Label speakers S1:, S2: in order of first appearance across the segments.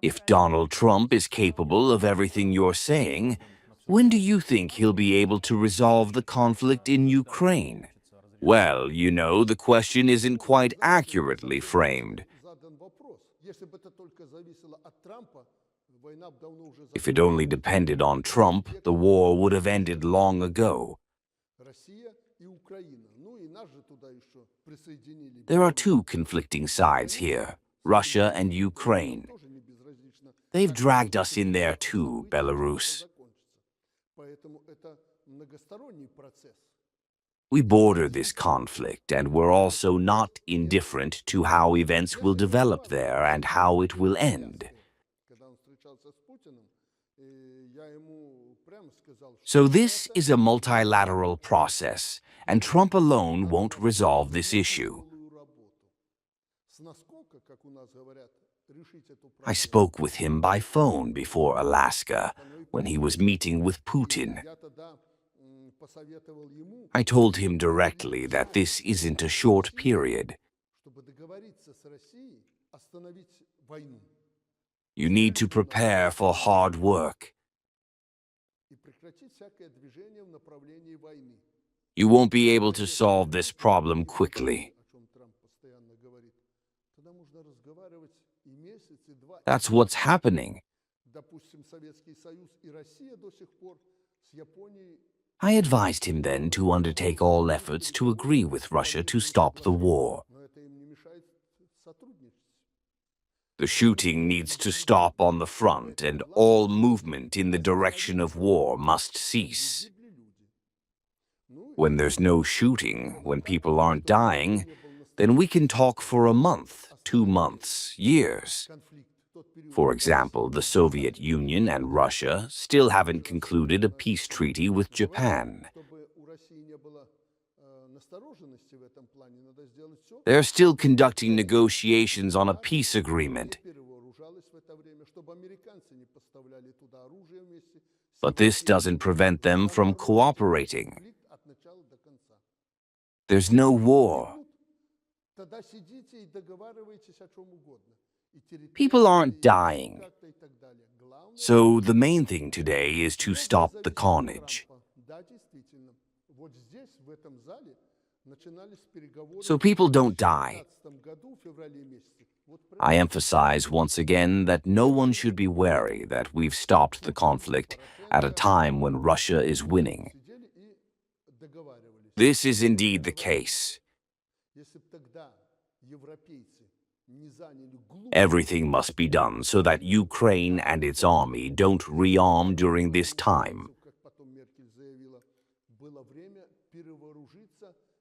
S1: If Donald Trump is capable of everything you're saying, when do you think he'll be able to resolve the conflict in Ukraine? Well, you know, the question isn't quite accurately framed. If it only depended on Trump, the war would have ended long ago. There are two conflicting sides here, Russia and Ukraine. They've dragged us in there too, Belarus. We border this conflict, and we're also not indifferent to how events will develop there and how it will end. So this is a multilateral process, and Trump alone won't resolve this issue. I spoke with him by phone before Alaska, when he was meeting with Putin. I told him directly that this isn't a short period. You need to prepare for hard work. You won't be able to solve this problem quickly. That's what's happening. I advised him then to undertake all efforts to agree with Russia to stop the war. The shooting needs to stop on the front, and all movement in the direction of war must cease. When there's no shooting, when people aren't dying, then we can talk for a month, 2 months, years. For example, the Soviet Union and Russia still haven't concluded a peace treaty with Japan. They're still conducting negotiations on a peace agreement. But this doesn't prevent them from cooperating. There's no war. People aren't dying. So the main thing today is to stop the carnage. So people don't die. I emphasize once again that no one should be wary that we've stopped the conflict at a time when Russia is winning. This is indeed the case. Everything must be done so that Ukraine and its army don't rearm during this time,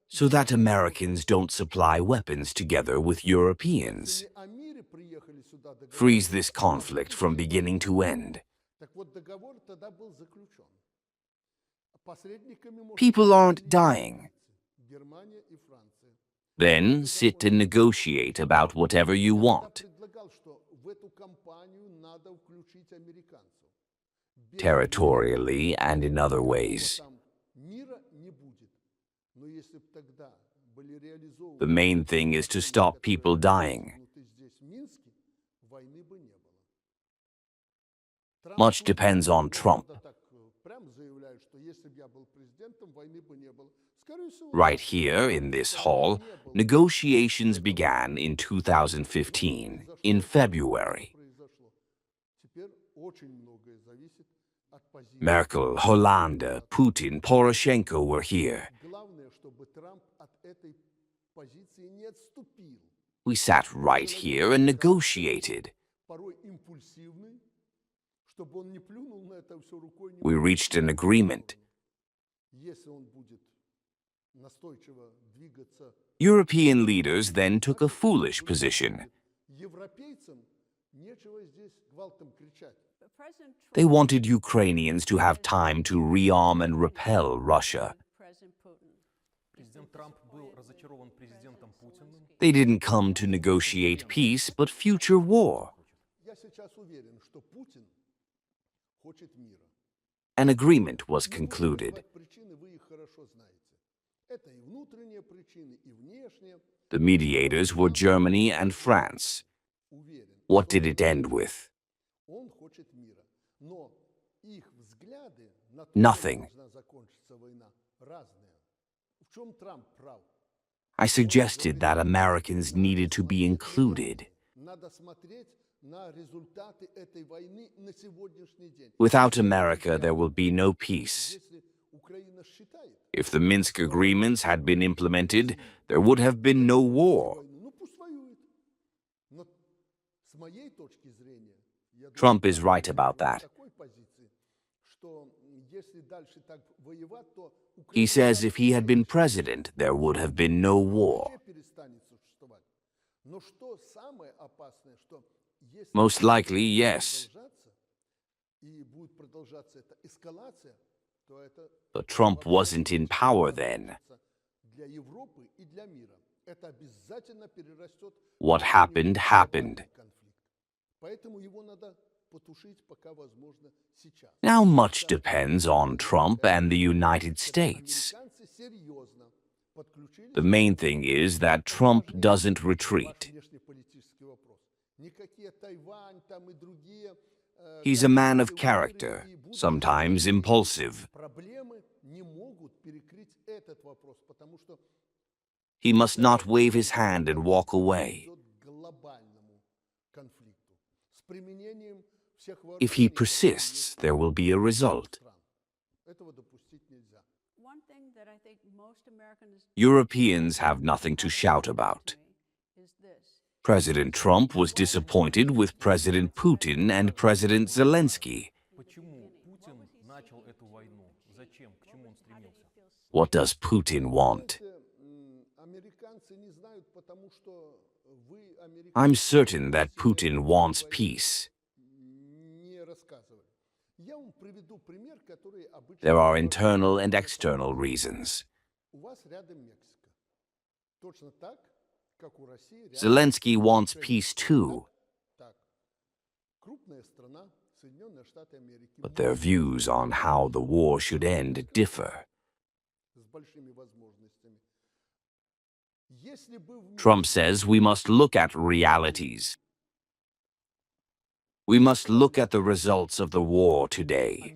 S1: so that Americans don't supply weapons together with Europeans. Freeze this conflict from beginning to end. People aren't dying. Then sit and negotiate about whatever you want. Territorially and in other ways. The main thing is to stop people dying. Much depends on Trump. Right here, in this hall, negotiations began in 2015, in February. Merkel, Hollande, Putin, Poroshenko were here. We sat right here and negotiated. We reached an agreement. European leaders then took a foolish position. They wanted Ukrainians to have time to rearm and repel Russia. They didn't come to negotiate peace, but future war. An agreement was concluded. The mediators were Germany and France. What did it end with? Nothing. I suggested that Americans needed to be included. Without America, there will be no peace. If the Minsk agreements had been implemented, there would have been no war. Trump is right about that. He says if he had been president, there would have been no war. Most likely, yes. But Trump wasn't in power then. What happened, happened. Now much depends on Trump and the United States. The main thing is that Trump doesn't retreat. He's a man of character, sometimes impulsive. He must not wave his hand and walk away. If he persists, there will be a result. Europeans have nothing to shout about. President Trump was disappointed with President Putin and President Zelensky. What does Putin want? I'm certain that Putin wants peace. There are internal and external reasons. Zelensky wants peace too. But their views on how the war should end differ. Trump says we must look at realities. We must look at the results of the war today.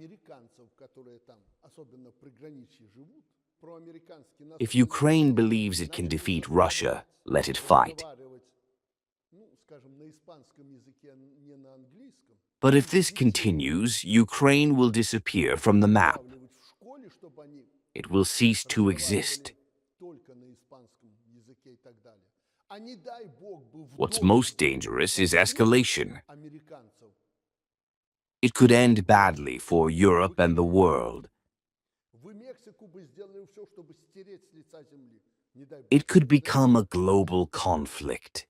S1: If Ukraine believes it can defeat Russia, let it fight. But if this continues, Ukraine will disappear from the map. It will cease to exist. What's most dangerous is escalation. It could end badly for Europe and the world. It could become a global conflict.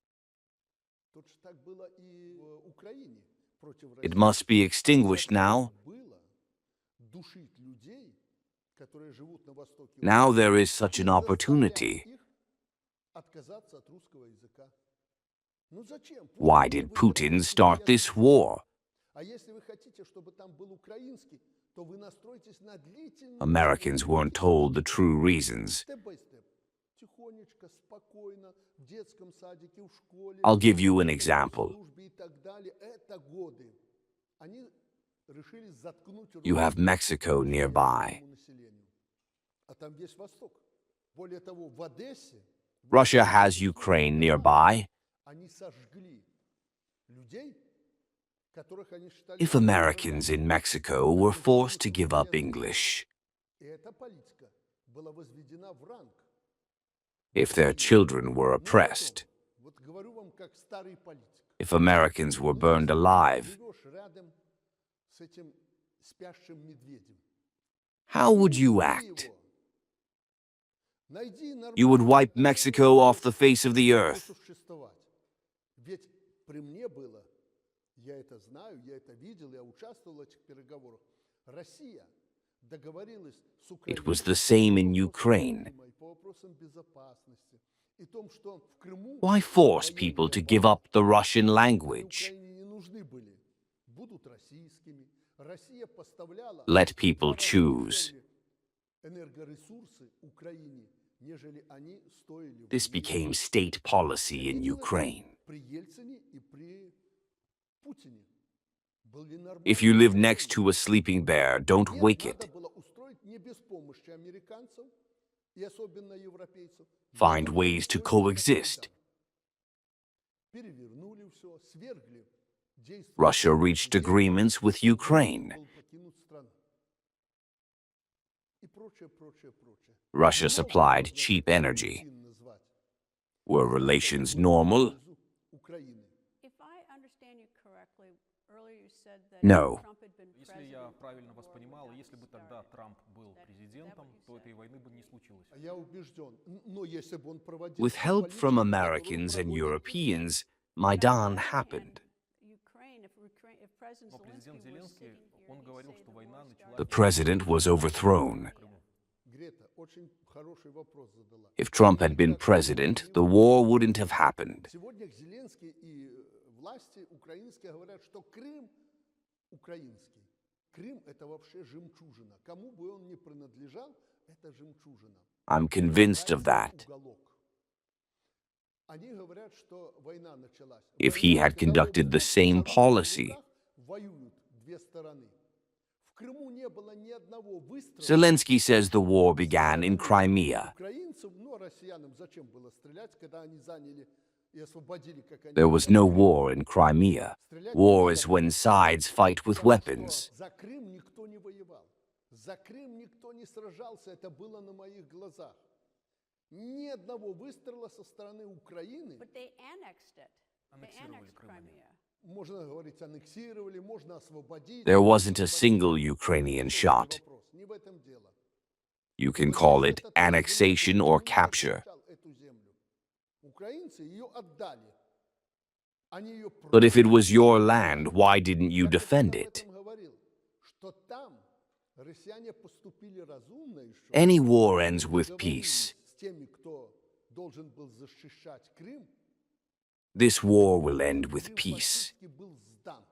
S1: It must be extinguished now. Now there is such an opportunity. Why did Putin start this war? Americans weren't told the true reasons. I'll give you an example. You have Mexico nearby. Russia has Ukraine nearby. If Americans in Mexico were forced to give up English, if their children were oppressed, if Americans were burned alive, how would you act? You would wipe Mexico off the face of the earth. It was the same in Ukraine. Why force people to give up the Russian language? Let people choose. This became state policy in Ukraine. If you live next to a sleeping bear, don't wake it. Find ways to coexist. Russia reached agreements with Ukraine. Russia supplied cheap energy. Were relations normal?
S2: If I understand you correctly, earlier you said that
S1: No.
S2: Trump had been
S3: Если я
S2: president
S3: правильно
S2: before
S3: воспринимал,
S2: that
S3: если бы тогда
S2: started.
S3: Трамп был президентом, то этой войны бы не случилось.
S1: With help from Americans and Europeans, Maidan happened.
S3: Но президент Зеленский, он говорил, что война началась
S1: The president was overthrown.
S3: в Крыму.
S1: If Trump had been president, the war wouldn't have happened.
S4: Сегодня Зеленский и власти украинские говорят, что Крым украинский. Крым – это вообще жемчужина. Кому бы он ни принадлежал, это жемчужина.
S1: I'm convinced of that.
S4: Они говорят, что война началась.
S1: If he had conducted the same policy,
S4: Воюют две стороны. В Крыму не было ни одного выстрела.
S1: Zelensky says the war began in Crimea.
S4: Украинцам, ну, россиянам зачем было стрелять, когда они заняли и освободили, как они...
S1: There was no war in Crimea. War is when sides fight with weapons.
S4: За Крым никто не воевал. За Крым никто не сражался. Это было на моих глазах. Ни одного выстрела со стороны Украины.
S2: But they annexed it. They
S3: Аннексировали
S2: annexed
S3: Крым.
S2: Crimea.
S4: Можно говорить, аннексировали, можно освободить.
S1: There wasn't a single Ukrainian shot.
S4: Не в этом дело.
S1: You can call it annexation or capture.
S4: Эту землю. Украинцы ее отдали. Они ее
S1: But if it was your land, why didn't you defend it?
S4: говорил, что там россияне поступили разумно еще.
S1: Any war ends with peace.
S4: С теми, кто должен был защищать Крым,
S1: This war will end with peace.
S4: фактически был сдан.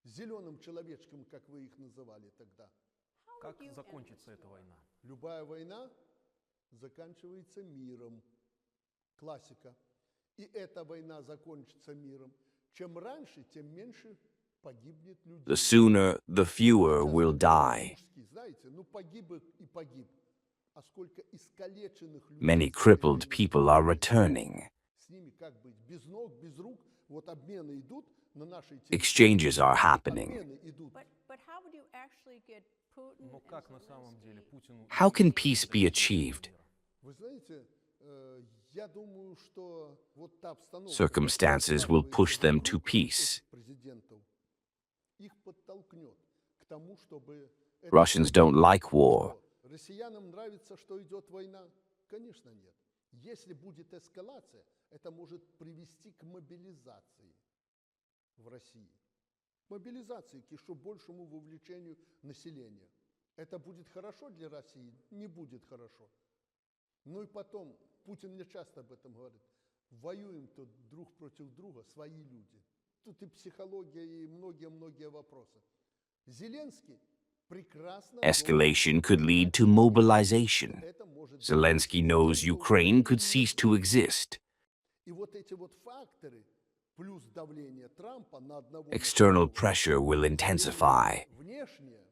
S4: Зеленым человечком, как вы их называли тогда.
S3: Как закончится эта война?
S4: Любая война заканчивается миром. Классика. И эта война закончится миром. Чем раньше, тем меньше погибнет людей.
S1: The sooner, the fewer will die.
S4: Знаете, ну погиб и погиб. А сколько искалеченных людей.
S1: Many crippled people are returning.
S4: С ними как быть? Без ног, без рук. Вот обмены идут на нашей
S1: Exchanges are happening.
S4: Обмены идут.
S2: But how would you actually get Putin
S3: Но
S2: and
S3: как на самом деле
S2: Zelensky?
S3: Путину...
S1: How can peace be achieved?
S4: Вы знаете, я думаю, что вот та обстановка,
S1: Circumstances will push them to peace.
S4: президентов, их подтолкнет к тому, чтобы...
S1: Russians don't like war.
S4: Россиянам нравится, что идет война? Конечно, нет. Если будет эскалация, это может привести к мобилизации в России. Мобилизации, к еще большему вовлечению населения. Это будет хорошо для России? Не будет хорошо. Ну и потом, Путин мне часто об этом говорит, воюем тут друг против друга, свои люди. Тут и психология, и многие-многие вопросы. Зеленский прекрасно...
S1: Escalation could lead to mobilization.
S4: Это может...
S1: Zelensky knows Ukraine could cease to exist.
S4: И вот эти вот факторы, плюс давление Трампа на одного...
S1: External pressure will intensify.
S4: Внешнее,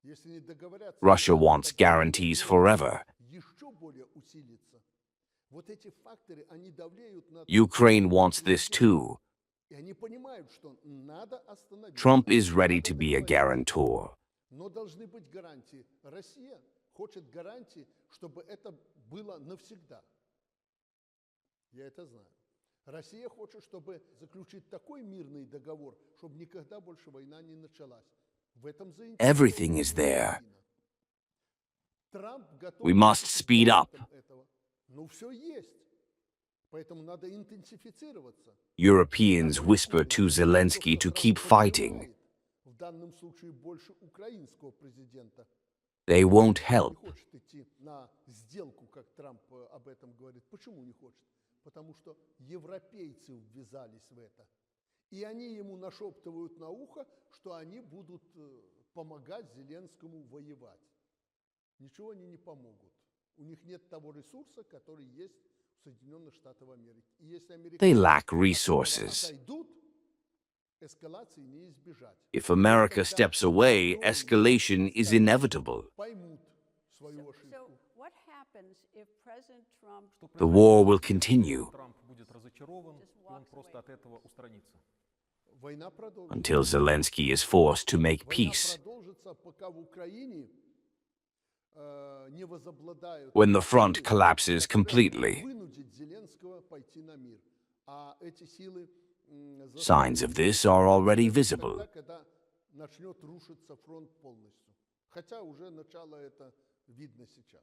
S4: если не договорятся...
S1: Russia wants guarantees forever.
S4: Еще более усилится. Вот эти факторы, они давлеют на...
S1: Ukraine wants this too.
S4: И они понимают, что надо остановить.
S1: Trump is ready to be a guarantor.
S4: Но должны быть гарантии. Россия хочет гарантии, чтобы это было навсегда. Я это знаю. Россия хочет, чтобы заключить такой мирный договор, чтобы никогда больше война не началась. В этом
S1: Everything is there.
S4: Трамп готов...
S1: We must speed up.
S4: Этого. Ну, все есть. Поэтому надо интенсифицироваться.
S1: Europeans whisper to Zelensky to keep fighting.
S4: В данном случае больше украинского президента.
S1: They won't
S4: Не
S1: help.
S4: хочет идти на сделку, как Трамп об этом говорит. Почему не хочет? Потому что европейцы ввязались в это. И они ему нашептывают на ухо, что они будут помогать Зеленскому воевать. Ничего они не помогут. У них нет того ресурса, который есть в Соединенных Штатах Америки. И если
S1: They
S4: американцы
S1: lack resources.
S4: отойдут, эскалации не избежать.
S1: If America steps away, escalation is inevitable.
S4: Поймут свою
S2: So
S4: ошибку.
S2: what happens if President Trump
S3: Что
S1: The
S3: произойдет,
S1: war will
S3: если
S1: continue
S3: Трамп будет разочарован, и он просто от этого устранится.
S4: Война продолжится.
S1: until Zelensky is forced to make
S4: Война
S1: peace.
S4: продолжится, пока в Украине не возобладают
S1: When the front
S4: силы,
S1: collapses
S4: которые
S1: completely.
S4: вынудят Зеленского пойти на мир. А эти силы
S1: Signs of this are already
S4: тогда,
S1: visible.
S4: когда начнет рушиться фронт полностью. Хотя уже начало это видно сейчас.